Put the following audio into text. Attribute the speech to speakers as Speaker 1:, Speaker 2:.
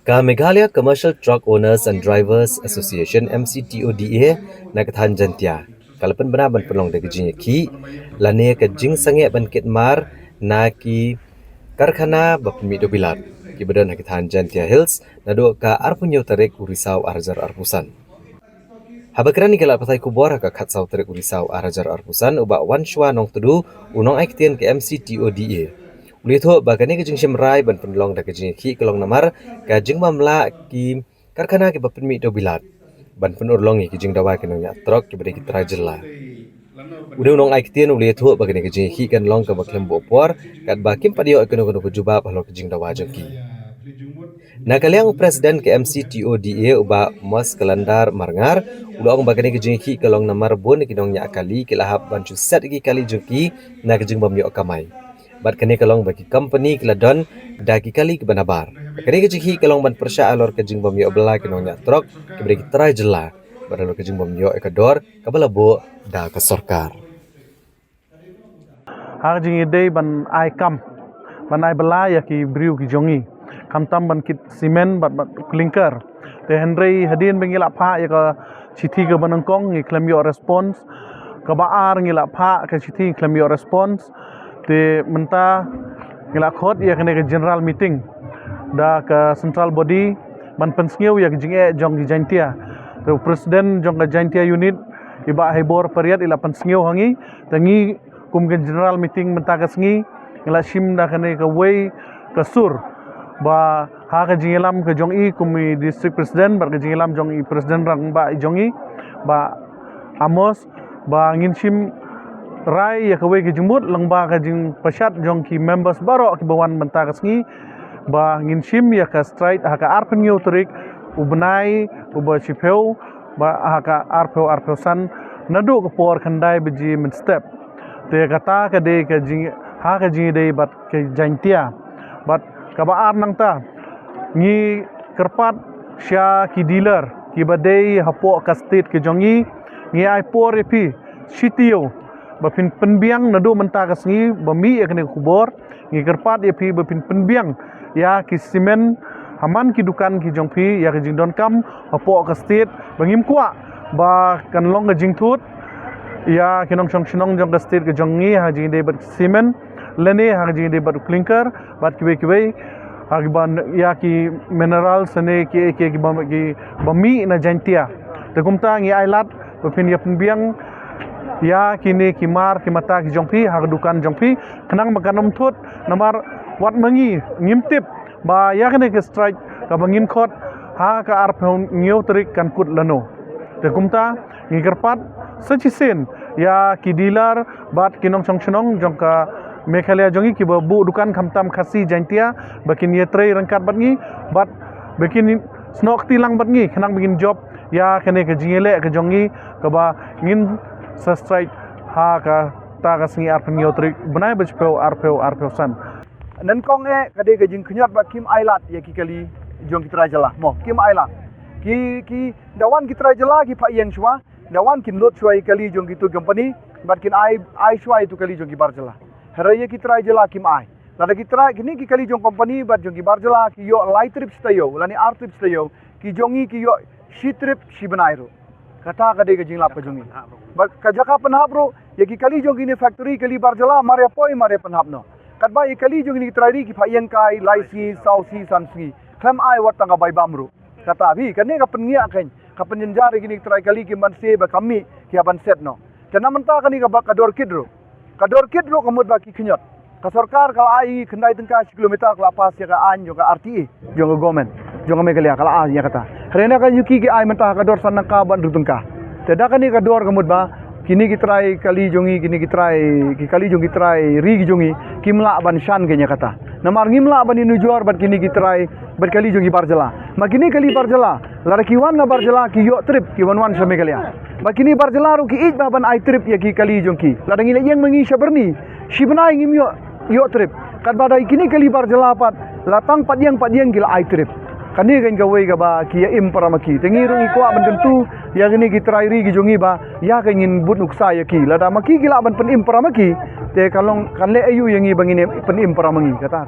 Speaker 1: Ka Meghalaya Commercial Truck Owners and Drivers Association MCTODA nakathan jantia. Kalapan benaban penong de gejing ki lane ka jing sange ban kitmar na ki karkhana bapmi do bilat. Ki bedan nakathan jantia hills nado ka arpunyo tarek urisau arjar arpusan. Habakran ni kala patai kubor ka khatsau tarek urisau arjar arpusan uba wan shwa nong tudu unong aiktian ke MCTODA. Ulitho bagane ke jingshim rai ban penlong da ke jing ki kelong namar ka jing mamla ki karkhana ke bapen mi do bilat ban pen urlong ki jing dawa ke nong ya trok ke bade ki trajela ude unong aiktian ulitho bagane ke jing ki kan long ka baklem bo por kat bakim padio ke no juba halo ke jing dawa jengki na kaliang presiden ke MCTODA uba Mas Kalandar Marngar ulong bagane ke jing ki kelong namar bon ki nong ya kali ke lahap ban chu set ki kali jengki na ke jing bam yo kamai bat kene kalong bagi company keladon dagi kali ke banabar kene ke jiki kalong ban persya alor ke jing bom yo bela ke nonya trok ke beri trai jela badalo ke jing bom yo ekador ke balabo da ke sorkar
Speaker 2: har jing ide ban ai kam ban ai bela ya ki briu ki jongi kam tam ban kit simen bat clinker te henry hadin bengila pha ya ka chithi ke banangkong ngi claim your response ka baar ngila pha ka chithi claim your response te menta ngila khot ya kene ke general meeting da ke central body ban pensngiu ya jinge jong di jantia te presiden jong ke jantia unit iba hebor periat ila pensngiu hangi tangi kum ke general meeting menta ke sngi ngila sim da kene ke way ke sur ba ha ke jingelam ke jong i kum district president bar ke jingelam jong i president rang ba jong i ba amos ba ngin sim rai ya kawai ke jumut langba ka jing pasyat jong ki members baro ki bawan menta ka sngi ba ngin sim ya ka straight ha ka arpen yo trik ubnai uba chipeu ba ha ka arpeu san nadu ko por khandai beji min step te kata ka de ka jing ha ka jing de bat ke jantia bat ka ba ar nang ta ngi kerpat sya ki dealer ki badai hapo ka state ke jongi ngi ai por pi sitio bapin penbiang nado menta ka sngi bami ekne kubor ngi kerpat ya pi bapin penbiang ya ki simen haman ki dukan ki jongpi ya ki jingdon kam apo ka state bangim kwa ba kan long ka jingthut ya kinong chong chinong jong ka state ka jongi ha jing de bat simen lene ha jing de bat clinker bat kiwe ha ban ya ki mineral sene ki bami na jantia te kumta ngi ailat bapin ya penbiang ya kini kimar kimata ki jongpi ha dukan jongpi kenang makanom thut namar wat mangi ngimtip ba ya kene ke strike ka bangim khot ha ka ar ngeu trik kan kut lano te kumta ngikerpat sachisen ya ki dealer bat kinong chongchnong jongka Meghalaya jongi ki bu dukan khamtam khasi jantia bakin ye trei rangkat batngi bat bakin snok tilang batngi kenang begin job ya kene ke jingele ke jongi ka ba ngin strike ha ka ta ka sngi arpen yotrik benai arpeu san
Speaker 3: nan kong kade ke jing khnyat ba kim ailat ya ki kali jong kitra jala mo kim ailat ki dawan kitra jala ki pha yang chwa dawan kin lot chwa kali jong gitu company bat kin ai chwa itu kali jong ki bar jala hera ye kitra jala kim ai lada kitra kini ki kali jong company bat jong ki bar jala ki yo light trip stayo lani art trip stayo ki jongi ki yo shi trip shi banairu kata kade ke jing lap ke jongi bat kajaka penhap bro ya ki kali jong ini factory kali barjala mare poi mare penhap no kat ba kali jong ini trari ki phayeng kai laisi sausi sansi tham ai wat tanga bai bamru kata bi kane ka pengia kan ka penjenjar gini trai kali ki manse ba kami ki aban set no kana menta kani ka ba kador kidro kamut ba ki khnyot ka sarkar kala ai khandai tengka kilometer kala pas ya ka an jo ka RTE jo ka government jo ka Meghalaya kala a ya kata rena ka yuki ki ai menta ka dor sanang ka ban rutengka teda kani ka dor kamut ba kini ki try kali jongi kini ki try ki kali jongi try ri ki jongi kimla ban shan ke nya kata namar ngimla ban inu jor ban kini ki try ban kali jongi barjala makini kali barjala lara ki wan na barjala ki yo trip ki wan sa Meghalaya makini barjala ru ki ij ba ban ai trip ya ki kali jongi lara ngile yang mengi saberni shibna ngim yo trip kat badai kini kali barjala pat latang padyang gila ai trip kani kan gawai ga ba ki ya im paramaki tengiru ikwa ban tentu ya gini ki trairi ki jongi ba ya ka ingin but nuksa ya ki lada maki gila ban pen im paramaki te kalong kan le ayu yang i bangine pen im paramangi kata